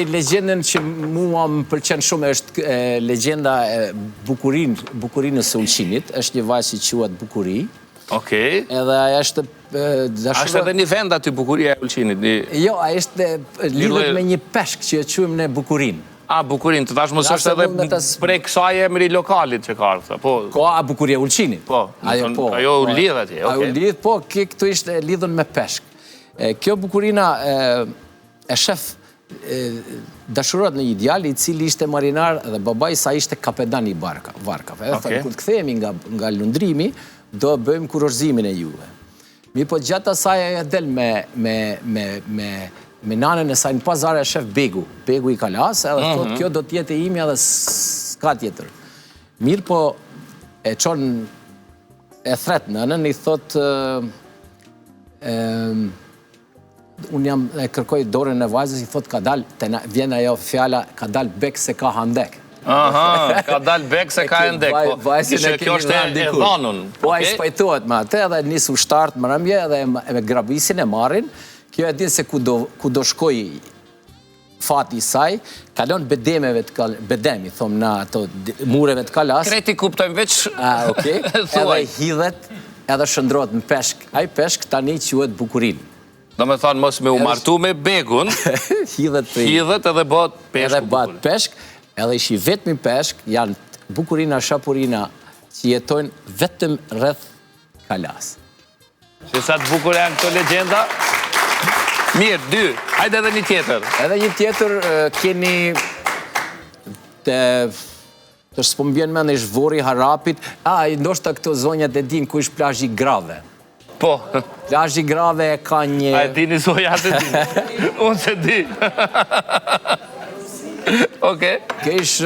legjendën që mua më pëlqen shumë është legjenda e bukurinës së Ulqinit. Është një vajzë që quhet Bukuri. Okej. Edhe ajo është Ashtë edhe një vend aty Bukuria e Ulqinit? Jo, ajo është lidhet me një peshk që e quajmë ne Bukurin. Bukurin, të tash mos është edhe prej kësaj emri lokalit që ka ardhur, po. Ka Bukuria e Ulqinit. Po. Ajo u lidh atje, okay. Ajo u lidh, po, këtu ishte lidhur me peshk. Kjo Bukurina e shef dashurohet në një djalë i cili ishte marinar dhe babai sa ishte kapetan i barkave. Edhe thonë, kur të kthehemi nga lundrimi, do bëjmë kurorzimin e juve. Mi po gjatë asaj ajo del me nanën e saj në pazar e shef Begu i Kalas, edhe thot kjo do t'jetë e imja dhe s'ka tjetër. Mirë po e çon e thret nënën, i thot unë jam e kërkoj dorën e vajzës, i thot ka dal, vjen ajo fjala, ka dal bek se ka handek. Aha, ka dal bek se ka handek. Kjo është e dhanun. Po a i spajtohet me atë, edhe nis ushtarët më rëmje, edhe me grabisin e marrin. Kjo e din se ku do shkoj fati i saj, kalon bedemeve bedemi, thom na ato mureve të Kalas. Kreti kuptojmë veç. Okej. Edhe hidhet, edhe shëndrohet në peshk. Ai peshk tani quhet Bukurin. Do me thonë mos me u martu me Begun, hidhet edhe bëhet peshk. Edhe bëhet peshk, edhe ishi vetëm peshk, janë Bukurina, Shapurina, që jetojnë vetëm rreth Kalas. Se sa të bukur janë këto legjenda? Mirë, 2. Hajde edhe një tjetër. Edhe një tjetër keni të s'po më vjen mend ish Vorri Harapit. Ndoshta këto zonjat e din ku ish plazhi Grave. Po. Plazhi Grave ka një... A e dini zonjat e din? Unë se di. Okej. Ke ish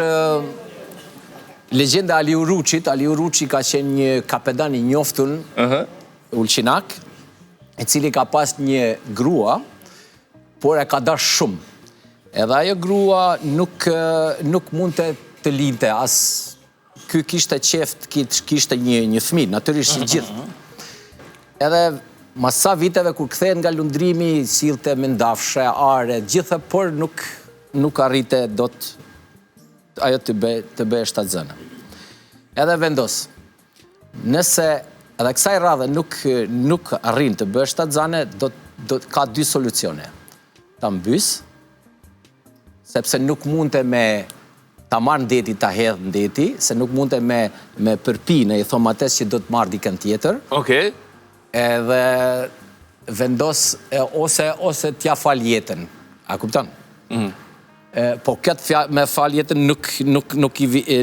legjenda Aliu Ruçit. Aliu Ruçi ka qenë një kapetan i njoftun ulqinak, i cili ka pas një grua, por e ka dash shumë. Edhe ajo grua nuk mund të linte, as ky kishte qeft, kishte një fëmijë, natyrisht i gjithë. Edhe mas sa viteve kur kthehen nga lundrimi, sillte me ndafshe, are, gjithë, por nuk arrite dot ajo të bëhe shtatzënë. Edhe vendos, nëse edhe kësaj radhe nuk arrin të bëhe shtatzënë, ka 2 solucione. Ta mbys, sepse nuk mundte me ta marrë ndeti, ta hedhë ndeti, se nuk mundte me përpi në i thom ates që do të marrë dikën tjetër. Okej. Edhe vendos ose t'ja fal jetën. A kupton? Po këtë me fal jetën nuk i